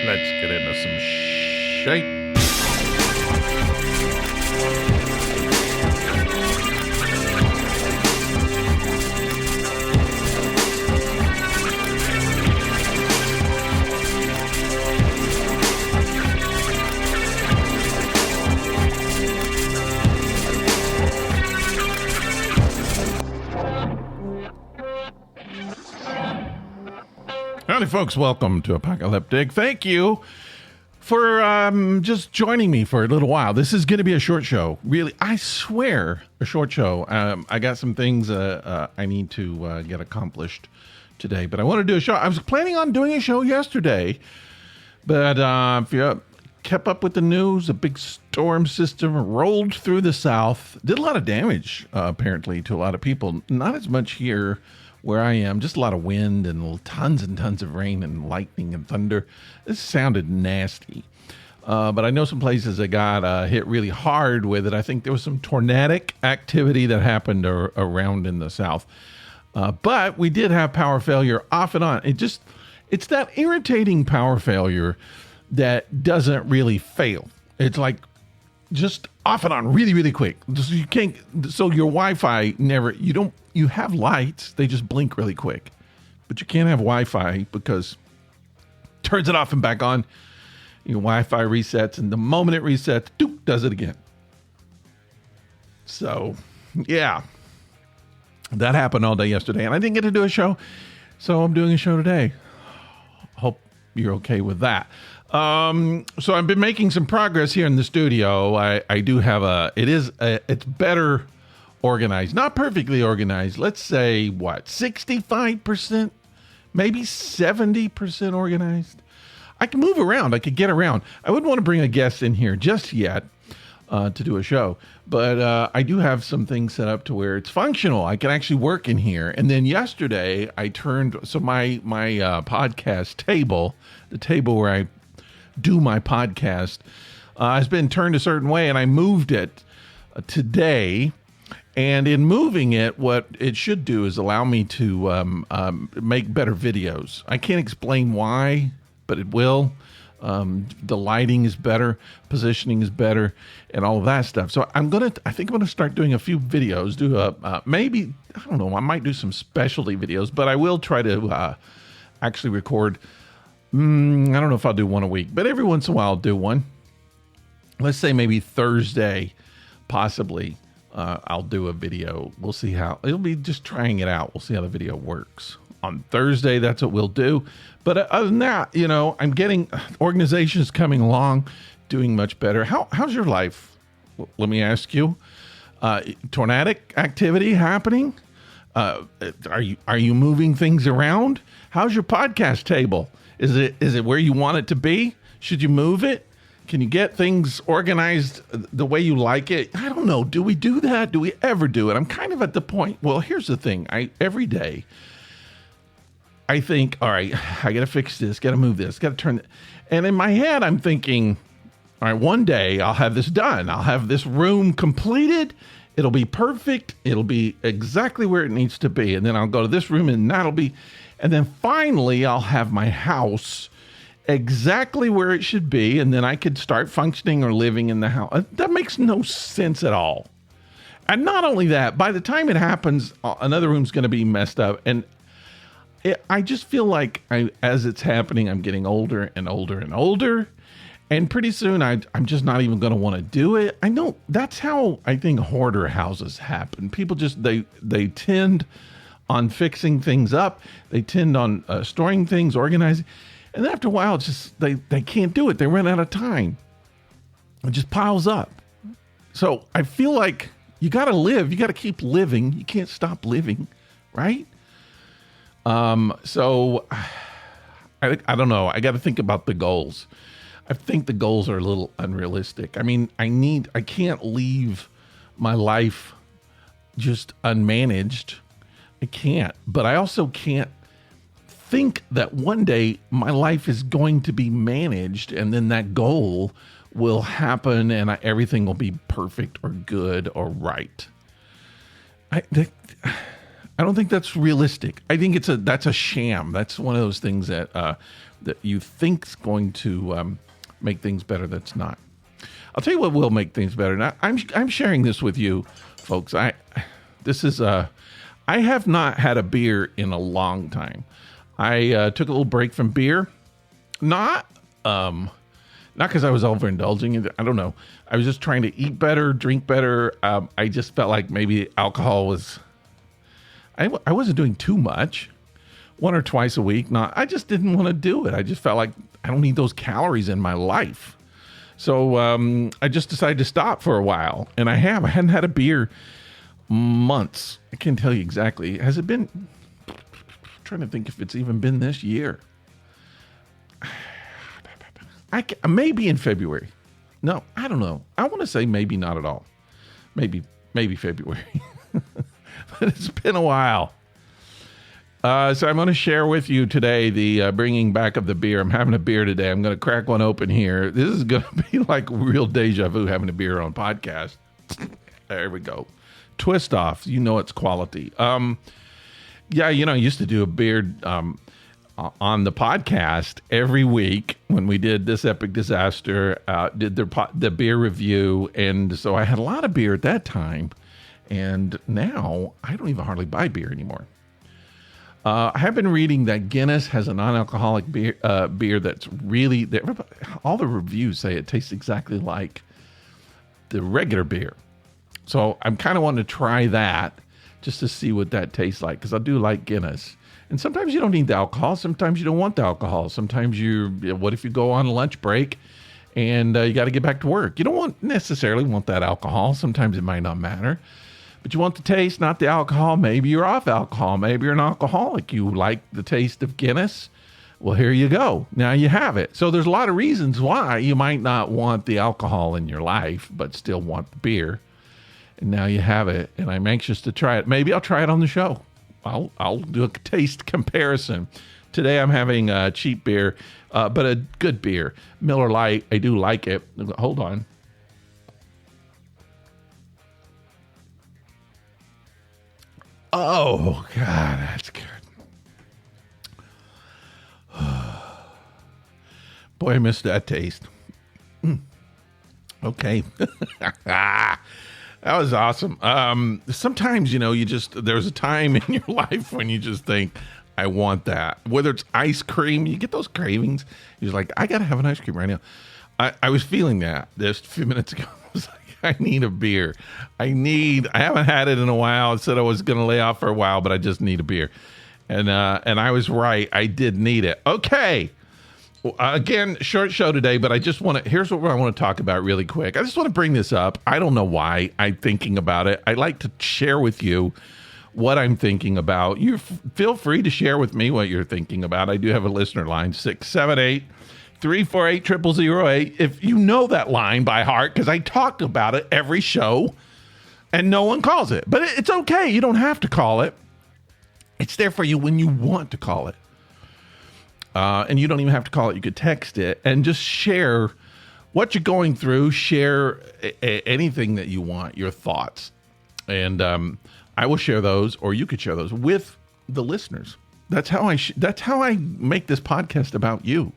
Let's get into some shape. Howdy, folks. Welcome to Apocalyptic. Thank you for just joining me for a little while. This is going to be a short show. Really, I swear, a short show. I got some things I need to get accomplished today, but I want to do a show. I was planning on doing a show yesterday, but if you kept up with the news, a big storm system rolled through the south, did a lot of damage, apparently, to a lot of people. Not as much here where I am, just a lot of wind and tons of rain and lightning and thunder. This sounded nasty. But I know some places that got hit really hard with it. I think there was some tornadic activity that happened around in the south. But we did have power failure off and on. It's that irritating power failure that doesn't really fail. It's like just off and on really, really quick. So your Wi-Fi you have lights, they just blink really quick. But you can't have Wi-Fi because it turns it off and back on. Your Wi-Fi resets, and the moment it resets, doop, does it again. So, yeah. That happened all day yesterday, and I didn't get to do a show, so I'm doing a show today. Hope you're okay with that. So I've been making some progress here in the studio. I do have it's better organized, not perfectly organized. Let's say 65%, maybe 70% organized. I can move around. I could get around. I wouldn't want to bring a guest in here just yet to do a show, but I do have some things set up to where it's functional. I can actually work in here. And then yesterday I turned, so my podcast table, the table where I do my podcast, has been turned a certain way, and I moved it today. And in moving it, what it should do is allow me to make better videos. I can't explain why, but it will. The lighting is better, positioning is better, and all of that stuff. So I think I'm gonna start doing a few videos. Maybe, I don't know, I might do some specialty videos, but I will try to actually record. I don't know if I'll do one a week, but every once in a while I'll do one. Let's say maybe Thursday, possibly. I'll do a video. We'll see how it'll be, just trying it out. We'll see how the video works on Thursday. That's what we'll do. But other than that, I'm getting organizations coming along, doing much better. How's your life? Let me ask you, tornadic activity happening? Are you moving things around? How's your podcast table? Is it where you want it to be? Should you move it? Can you get things organized the way you like it? I don't know. Do we do that? Do we ever do it? I'm kind of at the point. Well, here's the thing. Every day I think, all right, I got to fix this, got to move this, got to turn it. And in my head, I'm thinking, all right, one day I'll have this done. I'll have this room completed. It'll be perfect. It'll be exactly where it needs to be. And then I'll go to this room and and then finally I'll have my house exactly where it should be, and then I could start functioning or living in the house. That makes no sense at all. And not only that, by the time it happens, another room's going to be messed up. And I just feel like as it's happening, I'm getting older and older and older. And pretty soon, I'm just not even going to want to do it. I know that's how I think hoarder houses happen. People just, they tend on fixing things up. They tend on storing things, organizing. And then after a while, it's just they can't do it. They run out of time. It just piles up. So I feel like you got to live. You got to keep living. You can't stop living, right? So I don't know. I got to think about the goals. I think the goals are a little unrealistic. I mean, I can't leave my life just unmanaged. I can't. But I also can't think that one day my life is going to be managed, and then that goal will happen and everything will be perfect or good or right. I don't think that's realistic. I think that's a sham. That's one of those things that that you think's going to make things better. That's not. I'll tell you what will make things better. Now, I'm sharing this with you, folks. I have not had a beer in a long time. I took a little break from beer, not because I was overindulging. I don't know. I was just trying to eat better, drink better. I just felt like maybe alcohol was. I wasn't doing too much, 1 or twice a week. I just didn't want to do it. I just felt like I don't need those calories in my life. So I just decided to stop for a while, and I hadn't had a beer months. I can't tell you exactly. Has it been? I'm trying to think if it's even been this year. Maybe in February. No, I don't know. I want to say maybe not at all. Maybe February. But it's been a while. So I'm going to share with you today the bringing back of the beer. I'm having a beer today. I'm going to crack one open here. This is going to be like real deja vu having a beer on podcast. There we go. Twist off. You know it's quality. Yeah, I used to do a beer on the podcast every week when we did This Epic Disaster, did the beer review. And so I had a lot of beer at that time. And now I don't even hardly buy beer anymore. I have been reading that Guinness has a non-alcoholic beer that's really, all the reviews say it tastes exactly like the regular beer. So I'm kind of wanting to try that just to see what that tastes like, because I do like Guinness. And sometimes you don't need the alcohol. Sometimes you don't want the alcohol. Sometimes what if you go on a lunch break and you got to get back to work? You don't necessarily want that alcohol. Sometimes it might not matter. But you want the taste, not the alcohol. Maybe you're off alcohol. Maybe you're an alcoholic. You like the taste of Guinness. Well, here you go. Now you have it. So there's a lot of reasons why you might not want the alcohol in your life, but still want the beer. And now you have it. And I'm anxious to try it. Maybe I'll try it on the show. I'll do a taste comparison. Today I'm having a cheap beer, but a good beer. Miller Lite. I do like it. Hold on. Oh, God, that's good. Boy, I missed that taste. Okay. That was awesome. Sometimes, there's a time in your life when you just think, I want that. Whether it's ice cream, you get those cravings. You're just like, I got to have an ice cream right now. I was feeling that just a few minutes ago. I was like, I need a beer. I haven't had it in a while. I said I was going to lay off for a while, but I just need a beer. And I was right. I did need it. Okay. Again, short show today, but here's what I want to talk about really quick. I just want to bring this up. I don't know why I'm thinking about it. I like to share with you what I'm thinking about. You feel free to share with me what you're thinking about. I do have a listener line, 678-348-0008. If you know that line by heart, because I talked about it every show and no one calls it. But it's okay. You don't have to call it. It's there for you when you want to call it. And you don't even have to call it. You could text it and just share what you're going through. Share anything that you want, your thoughts. And I will share those, or you could share those with the listeners. That's how I make this podcast about you.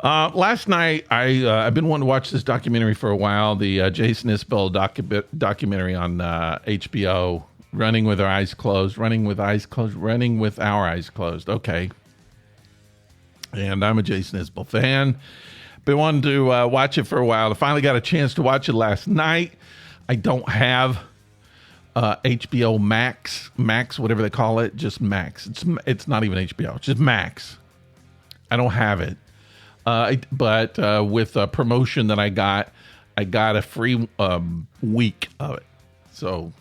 Last night, I've been wanting to watch this documentary for a while, the Jason Isbell documentary on HBO, Running with Our Eyes Closed. Okay. And I'm a Jason Isbell fan. Been wanting to watch it for a while. I finally got a chance to watch it last night. I don't have HBO Max, whatever they call it, just Max. It's not even HBO, it's just Max. I don't have it. But with a promotion that I got a free week of it. So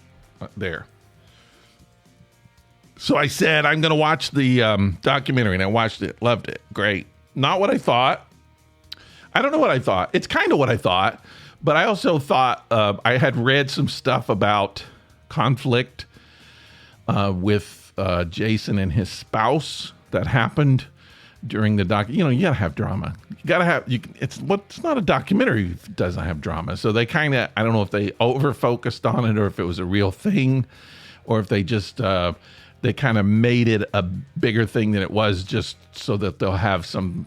there. So I said, I'm going to watch the documentary, and I watched it. Loved it. Great. Not what I thought. I don't know what I thought. It's kind of what I thought, but I also thought I had read some stuff about conflict with Jason and his spouse that happened during the doc. You gotta have drama. It's not a documentary if it doesn't have drama. So they kind of, I don't know if they over focused on it or if it was a real thing or if they just they kind of made it a bigger thing than it was, just so that they'll have some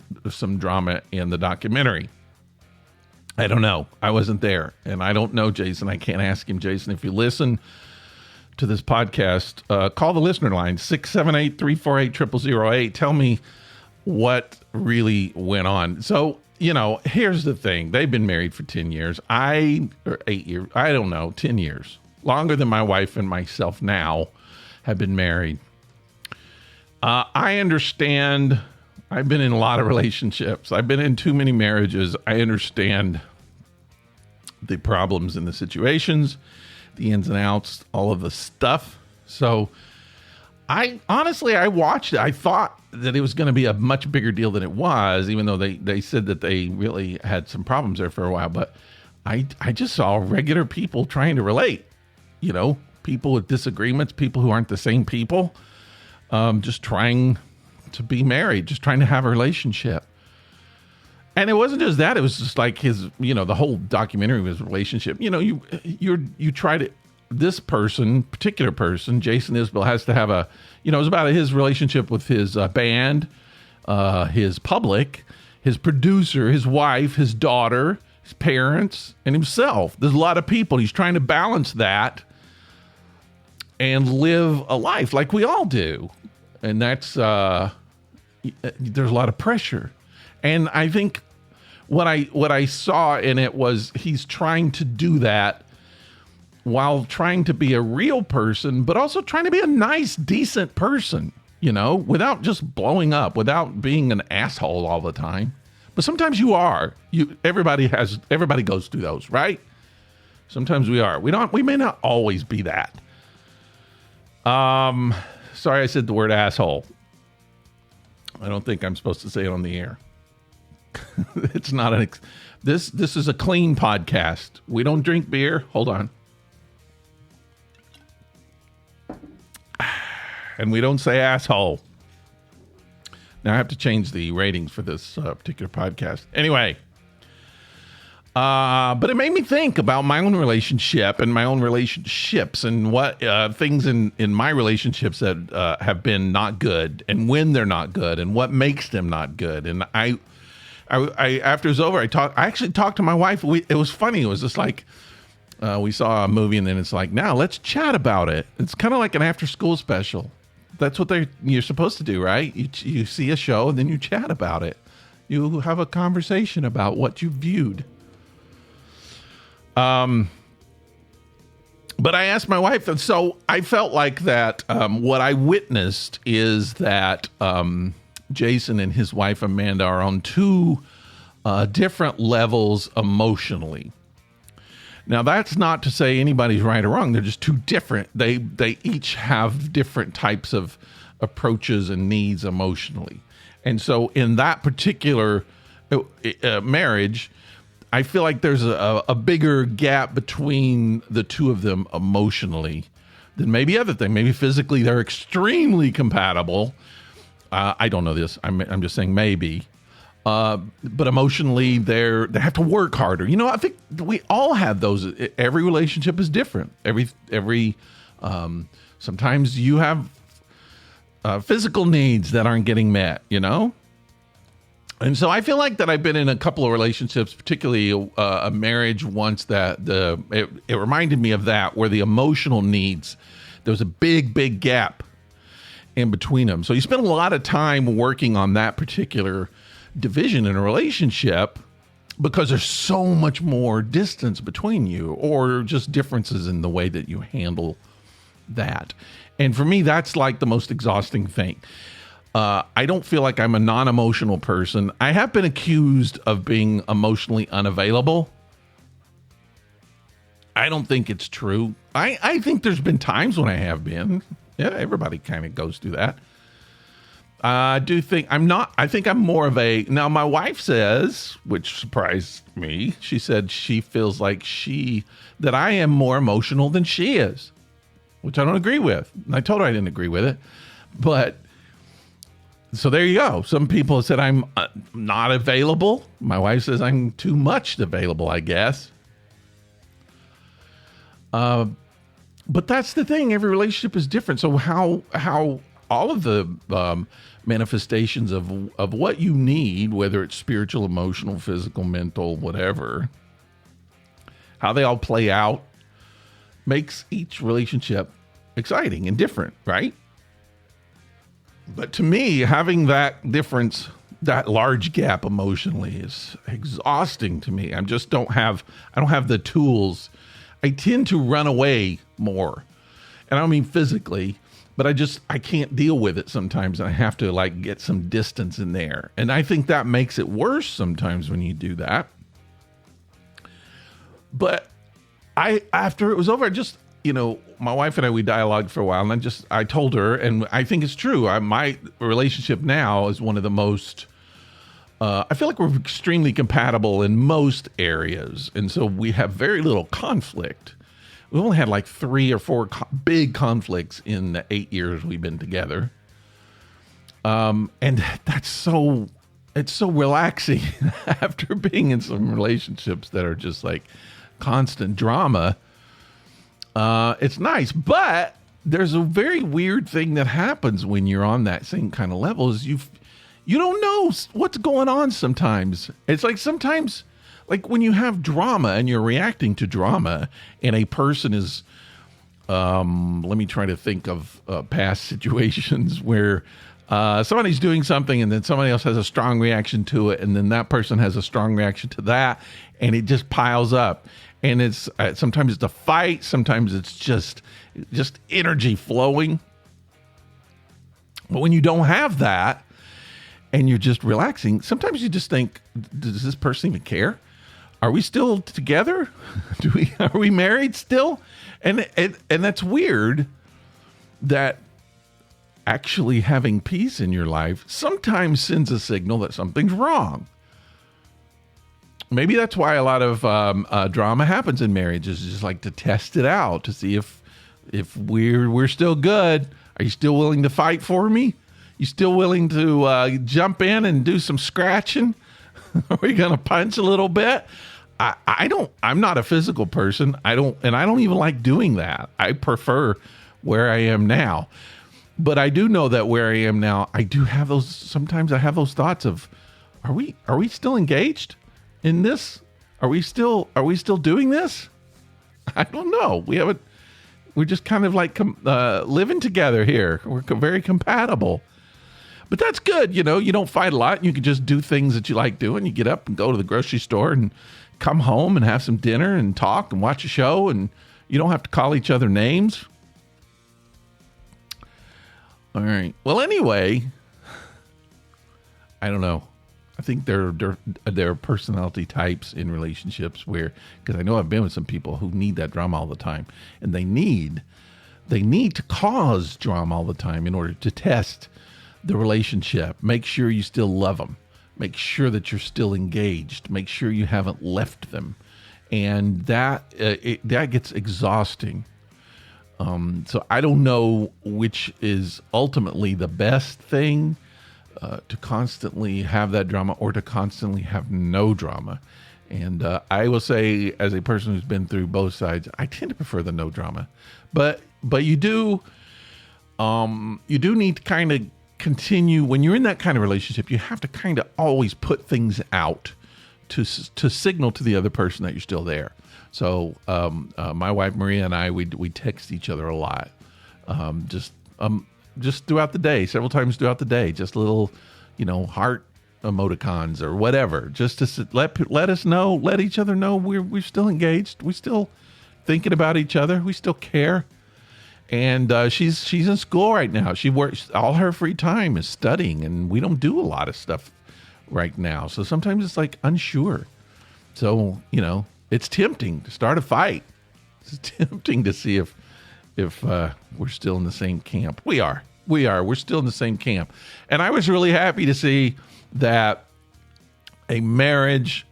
drama in the documentary. I don't know. I wasn't there, and I don't know Jason. I can't ask him. Jason, if you listen to this podcast, call the listener line, 678-348-0008. Tell me what really went on. So, here's the thing. They've been married for 10 years. Or 8 years. I don't know, 10 years. Longer than my wife and myself now have been married. I understand. I've been in a lot of relationships. I've been in too many marriages. I understand the problems and the situations, the ins and outs, all of the stuff. So I watched it. I thought that it was going to be a much bigger deal than it was, even though they said that they really had some problems there for a while. But I just saw regular people trying to relate, people with disagreements, people who aren't the same people, just trying to be married, just trying to have a relationship. And it wasn't just that. It was just like his, the whole documentary was relationship. You try to, this particular person, Jason Isbell, has to have it was about his relationship with his band, his public, his producer, his wife, his daughter, his parents, and himself. There's a lot of people. He's trying to balance that and live a life like we all do. And that's, there's a lot of pressure. And I think what I saw in it was he's trying to do that while trying to be a real person, but also trying to be a nice, decent person, without just blowing up, without being an asshole all the time. But sometimes you are. Everybody goes through those, right? Sometimes we are. We may not always be that. Sorry I said the word asshole. I don't think I'm supposed to say it on the air. It's not this is a clean podcast. We don't drink beer. Hold on. And we don't say asshole. Now I have to change the ratings for this particular podcast. Anyway, but it made me think about my own relationship and my own relationships and what things in my relationships that have been not good, and when they're not good, and what makes them not good. And I after it was over, I actually talked to my wife. It was funny. It was just like we saw a movie, and then it's like, now let's chat about it. It's kind of like an after-school special. That's what you're supposed to do, right? You see a show, and then you chat about it. You have a conversation about what you viewed. But I asked my wife, and so I felt like that what I witnessed is that Jason and his wife Amanda are on two different levels emotionally. Now, that's not to say anybody's right or wrong. They're just two different. They each have different types of approaches and needs emotionally. And so in that particular marriage, I feel like there's a bigger gap between the two of them emotionally than maybe other things. Maybe physically they're extremely compatible. I don't know this. I'm just saying maybe. But emotionally, they have to work harder. I think we all have those. Every relationship is different. Sometimes you have physical needs that aren't getting met, And so I feel like that I've been in a couple of relationships, particularly a marriage once that it reminded me of that, where the emotional needs, there was a big gap in between them. So you spend a lot of time working on that particular division in a relationship because there's so much more distance between you, or just differences in the way that you handle that. And for me, that's like the most exhausting thing. I don't feel like I'm a non-emotional person. I have been accused of being emotionally unavailable. I don't think it's true. I think there's been times when I have been. Yeah, everybody kind of goes through that. I do think I'm not. I think I'm more of a. Now, my wife says, which surprised me, she said she feels like that I am more emotional than she is, which I don't agree with. And I told her I didn't agree with it. But so there you go. Some people have said I'm not available. My wife says I'm too much available, I guess. But that's the thing. Every relationship is different. So how all of the manifestations of what you need, whether it's spiritual, emotional, physical, mental, whatever, how they all play out makes each relationship exciting and different, right? But to me, having that difference, that large gap emotionally is exhausting to me. I don't have the tools. I tend to run away more. And I don't mean physically, but I can't deal with it sometimes. And I have to like get some distance in there. And I think that makes it worse sometimes when you do that. But after it was over, my wife and I, we dialogued for a while, and I told her, and I think it's true. My relationship now is one of the most, I feel like we're extremely compatible in most areas. And so we have very little conflict. We only had like 3 or 4 big conflicts in the 8 years we've been together. And it's so relaxing after being in some relationships that are just like constant drama. It's nice, but there's a very weird thing that happens when you're on that same kind of level is you don't know what's going on sometimes. It's like sometimes, like when you have drama and you're reacting to drama and a person is, let me try to think of past situations where somebody's doing something and then somebody else has a strong reaction to it, and then that person has a strong reaction to that, and it just piles up. And it's sometimes it's a fight, sometimes it's just energy flowing. But when you don't have that and you're just relaxing, sometimes you just think, does this person even care? Are we still together? Are we married still? And that's weird that actually having peace in your life sometimes sends a signal that something's wrong. Maybe that's why a lot of drama happens in marriages, just like to test it out, to see if we're still good. Are you still willing to fight for me? You still willing to jump in and do some scratching? Are we going to punch a little bit? I'm not a physical person. I don't even like doing that. I prefer where I am now. But I do know that where I am now, I do have those, sometimes I have those thoughts of, are we still engaged in this? Are we still doing this? I don't know. We're just kind of like living together here. We're very compatible. But that's good. You don't fight a lot. You can just do things that you like doing. You get up and go to the grocery store and come home and have some dinner and talk and watch a show, and you don't have to call each other names. All right. Well, anyway, I don't know. I think there are personality types in relationships where, because I know I've been with some people who need that drama all the time, and they need to cause drama all the time in order to test the relationship. Make sure you still love them. Make sure that you're still engaged. Make sure you haven't left them, and that gets exhausting. So I don't know which is ultimately the best thing. To constantly have that drama or to constantly have no drama. And I will say, as a person who's been through both sides, I tend to prefer the no drama. But you do need to kind of continue, when you're in that kind of relationship, you have to kind of always put things out to signal to the other person that you're still there. So my wife Maria and I, we text each other a lot. Just throughout the day, several times throughout the day, just little, heart emoticons or whatever, just to let us know, let each other know we're still engaged. We still thinking about each other. We still care. And she's in school right now. She works, all her free time is studying, and we don't do a lot of stuff right now. So sometimes it's like unsure. So, it's tempting to start a fight. It's tempting to see if we're still in the same camp. We are. We're still in the same camp. And I was really happy to see that a marriage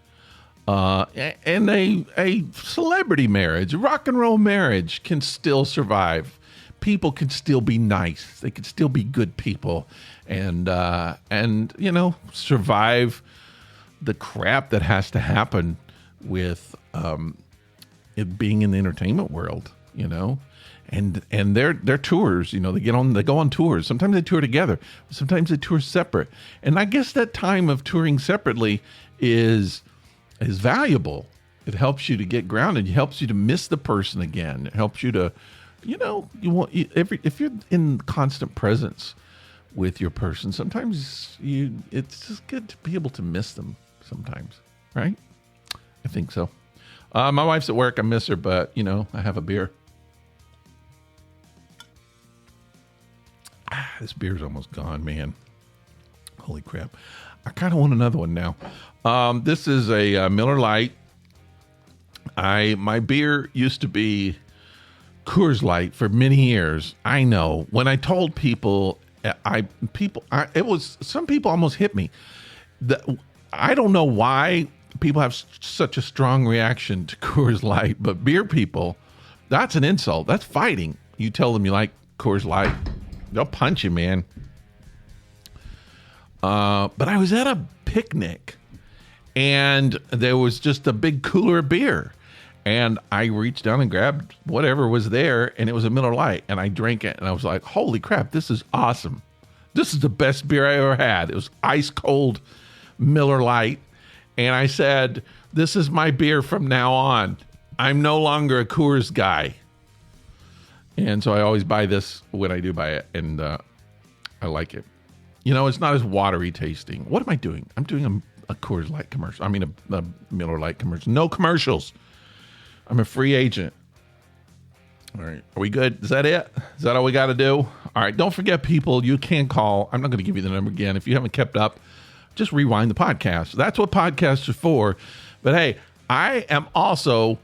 and a celebrity marriage, a rock and roll marriage, can still survive. People can still be nice. They can still be good people and survive the crap that has to happen with it being in the entertainment world, and their tours, they go on tours. Sometimes they tour together, sometimes they tour separate. And I guess that time of touring separately is valuable. It helps you to get grounded. It helps you to miss the person again. It helps you to, if you're in constant presence with your person, sometimes it's just good to be able to miss them sometimes, right? I think so. My wife's at work. I miss her, but I have a beer. This beer's almost gone, man. Holy crap. I kind of want another one now. This is a Miller Lite. My beer used to be Coors Light for many years. I know. When I told people, some people almost hit me. I don't know why people have such a strong reaction to Coors Light, but beer people, that's an insult. That's fighting. You tell them you like Coors Light, they'll punch you, man. But I was at a picnic, and there was just a big cooler of beer. And I reached down and grabbed whatever was there, and it was a Miller Lite. And I drank it, and I was like, holy crap, this is awesome. This is the best beer I ever had. It was ice cold Miller Lite. And I said, this is my beer from now on. I'm no longer a Coors guy. And so I always buy this when I do buy it, and I like it. It's not as watery tasting. What am I doing? I'm doing a Coors Light commercial. I mean, a Miller Lite commercial. No commercials. I'm a free agent. All right. Are we good? Is that it? Is that all we got to do? All right. Don't forget, people, you can call. I'm not going to give you the number again. If you haven't kept up, just rewind the podcast. That's what podcasts are for. But hey, I am also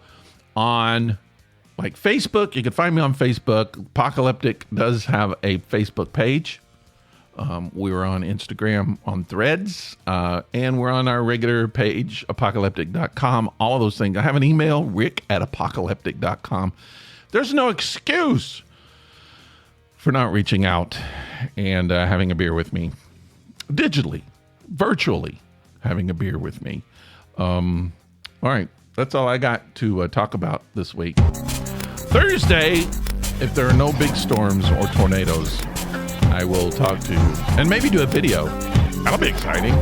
on Facebook. You can find me on Facebook. Apocalyptic does have a Facebook page. We're on Instagram on Threads, and we're on our regular page, apocalyptic.com, all of those things. I have an email, rick@apocalyptic.com. There's no excuse for not reaching out and having a beer with me digitally, virtually having a beer with me. All right, that's all I got to talk about this week. Thursday, if there are no big storms or tornadoes, I will talk to you and maybe do a video. That'll be exciting.